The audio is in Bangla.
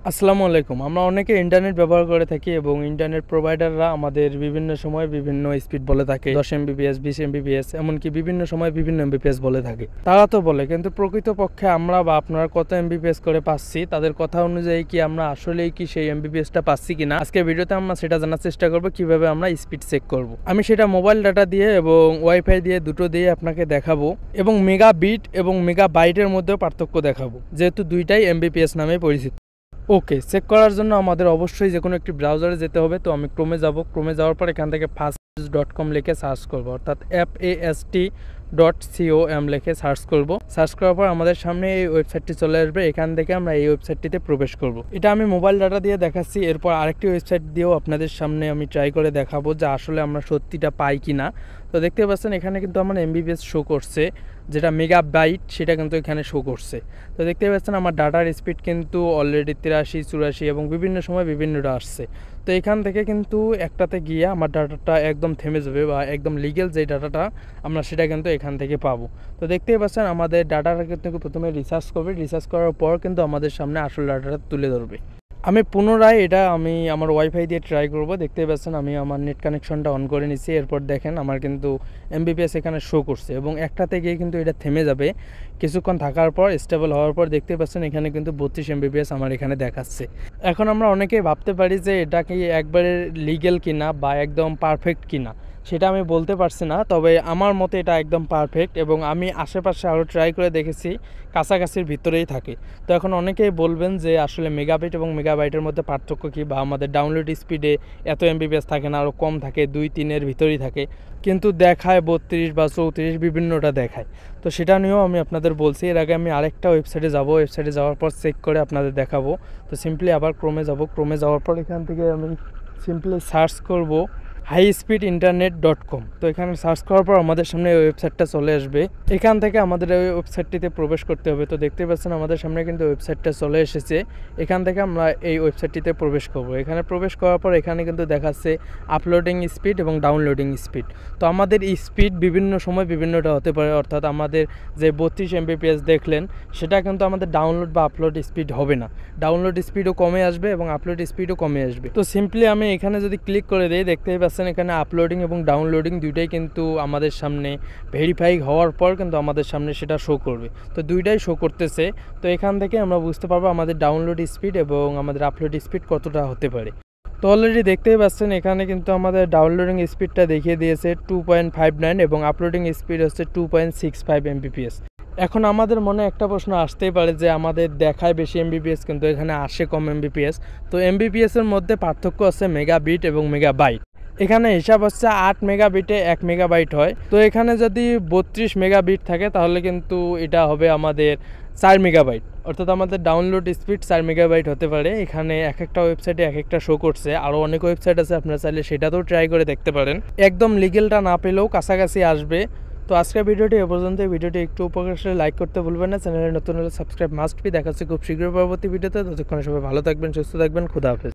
আসসালামু আলাইকুম। আমরা অনেকে ইন্টারনেট ব্যবহার করে থাকি এবং ইন্টারনেট প্রোভাইডাররা আমাদের বিভিন্ন সময় বিভিন্ন স্পিড বলে থাকে। 10 এমবিপিএস, 20 এমবিপিএস, এমনকি বিভিন্ন সময় বিভিন্ন এমবিপিএস বলে থাকে। তারা তো বলে, কিন্তু প্রকৃতপক্ষে আমরা বা আপনারা কত এমবিপিএস করে পাচ্ছি, তাদের কথা অনুযায়ী কি আমরা আসলেই কি সেই এমবিপিএসটা পাচ্ছি কিনা, আজকের ভিডিওতে আমরা সেটা জানার চেষ্টা করব কিভাবে আমরা স্পিড চেক করব। আমি সেটা মোবাইল ডাটা দিয়ে এবং ওয়াইফাই দিয়ে দুটো দিয়ে আপনাকে দেখাবো এবং মেগাবিট এবং মেগাবাইটের মধ্যেও পার্থক্য দেখাবো, যেহেতু দুইটাই এমবিপিএস নামে পরিচিত। ওকে, চেক করার জন্য আমাদের অবশ্যই যে কোনো একটি ব্রাউজারে যেতে হবে। তো আমি ক্রোমে যাব। ক্রোমে যাওয়ার পর এখান থেকে fastnews.com লিখে সার্চ করব, অর্থাৎ fast.com লিখে সার্চ করব। সার্চ করার পর আমাদের সামনে এই ওয়েবসাইটটি চলে আসবে। এখান থেকে আমরা এই ওয়েবসাইটটিতে প্রবেশ করব। এটা আমি মোবাইল ডাটা দিয়ে দেখাচ্ছি। এরপর আরেকটি ওয়েবসাইট দিয়েও আপনাদের সামনে আমি ট্রাই করে দেখাবো যে আসলে আমরা সত্যিটা পাই কিনা। তো দেখতে পাচ্ছেন এখানে কিন্তু আমার এমবিপিএস শো করছে, যেটা মেগাবাইট সেটা কিন্তু এখানে শো করছে। তো দেখতে পাচ্ছেন আমার ডাটার স্পিড কিন্তু অলরেডি 83, 84 এবং বিভিন্ন সময় বিভিন্নটা আসছে। তো এখান থেকে কিন্তু একটাতে গিয়ে আমার ডাটাটা একদম থেমে যাবে বা একদম লিগেল যে ডাটাটা আমরা সেটা কিন্তু এখান থেকে পাবো। তো দেখতেই পাচ্ছেন আমাদের ডাটাটা কিন্তু প্রথমে রিসার্চ করবে। রিসার্চ করার পর কিন্তু আমাদের সামনে আসল ডাটাটা তুলে ধরবে। আমি পুনরায় এটা আমার ওয়াইফাই দিয়ে ট্রাই করব। দেখতেই পাচ্ছেন আমি আমার নেট কানেকশনটা অন করে নিচ্ছি। এরপর দেখেন আমার কিন্তু এমবিপিএস এখানে শো করছে এবং একটাতে গিয়ে কিন্তু এটা থেমে যাবে। কিছুক্ষণ থাকার পর স্টেবল হওয়ার পর দেখতে পাচ্ছেন এখানে কিন্তু 32 এমবিপিএস আমার এখানে দেখাচ্ছে। এখন আমরা অনেকেই ভাবতে পারি যে এটা কি একবারে লিগ্যাল কিনা বা একদম পারফেক্ট কিনা, সেটা আমি বলতে পারছি না। তবে আমার মতে এটা একদম পারফেক্ট এবং আমি আশেপাশে আরও ট্রাই করে দেখেছি, কাছাকাছির ভিতরেই থাকে। তো এখন অনেকেই বলবেন যে আসলে মেগাবিট এবং মেগাবাইটের মধ্যে পার্থক্য কী, বা আমাদের ডাউনলোড স্পিডে এত এমবিপিএস থাকে না, আরও কম থাকে, 2-3-এর ভিতরেই থাকে, কিন্তু দেখায় 32 বা 34 বিভিন্নটা দেখায়। তো সেটা নিয়েও আমি আপনাদের বলছি। এর আগে আমি আরেকটা ওয়েবসাইটে যাব, ওয়েবসাইটে যাওয়ার পর চেক করে আপনাদের দেখাবো। তো সিম্পলি আবার ক্রোমে যাব। ক্রোমে যাওয়ার পর এখান থেকে আমি সিম্পলি সার্চ করব highspeedinternet.com। তো এখানে সার্চ করার পর আমাদের সামনে এই ওয়েবসাইটটা চলে আসবে। এখান থেকে আমাদের এই ওয়েবসাইটটিতে প্রবেশ করতে হবে। তো দেখতে পাচ্ছেন আমাদের সামনে কিন্তু ওয়েবসাইটটা চলে এসেছে। এখান থেকে আমরা এই ওয়েবসাইটটিতে প্রবেশ করব। এখানে প্রবেশ করার পর এখানে কিন্তু দেখাচ্ছে আপলোডিং স্পিড এবং ডাউনলোডিং স্পিড। তো আমাদের স্পিড বিভিন্ন সময় বিভিন্নটা হতে পারে, অর্থাৎ আমাদের যে 32 এমবিপিএস দেখলেন সেটা কিন্তু আমাদের ডাউনলোড বা আপলোড স্পিড হবে না। ডাউনলোড স্পিডও কমে আসবে এবং আপলোড স্পিডও কমে আসবে। তো সিম্পলি আমি এখানে যদি ক্লিক করে দিই, দেখতেই পাচ্ছেন এখানে আপলোডিং এবং ডাউনলোডিং দুইটাই কিন্তু আমাদের সামনে ভেরিফাই হওয়ার পর কিন্তু আমাদের সামনে সেটা শো করবে। তো দুইটাই শো করতেছে। তো এখান থেকে আমরা বুঝতে পারবো আমাদের ডাউনলোড স্পিড এবং আমাদের আপলোড স্পিড কতটা হতে পারে। তো অলরেডি দেখতেই পাচ্ছেন এখানে কিন্তু আমাদের ডাউনলোডিং স্পিডটা দেখিয়ে দিয়েছে 2.59 এবং আপলোডিং স্পিড হচ্ছে 2.65 এমবিপিএস। এখন আমাদের মনে একটা প্রশ্ন আসতেই পারে যে আমাদের দেখায় বেশি এমবিপিএস কিন্তু এখানে আসে কম এমবিপিএস। তো এমবিপিএসের মধ্যে পার্থক্য আছে মেগাবিট এবং মেগাবাইট। এখানে হিসাব হচ্ছে 8 মেগাবিটে 1 মেগাবাইট হয়। তো এখানে যদি 32 মেগাবিট থাকে তাহলে কিন্তু এটা হবে আমাদের 4 মেগাবাইট, অর্থাৎ আমাদের ডাউনলোড স্পিড 4 মেগাবাইট হতে পারে। এখানে এক একটা ওয়েবসাইটে এক একটা শো করছে, আরও অনেক ওয়েবসাইট আছে, আপনারা চাইলে সেটাতেও ট্রাই করে দেখতে পারেন। একদম লিগেলটা না পেলেও কাছাকাছি আসবে। তো আজকের ভিডিওটি এ পর্যন্ত। ভিডিওটি একটু উপকার আসলে লাইক করতে ভুলবেন না। চ্যানেলে নতুন হলে সাবস্ক্রাইব মাস্ট বি। দেখা হচ্ছে খুব শীঘ্রই পরবর্তী ভিডিওতে। ততক্ষণে সবাই ভালো থাকবেন, সুস্থ থাকবেন। খুদা হাফেজ।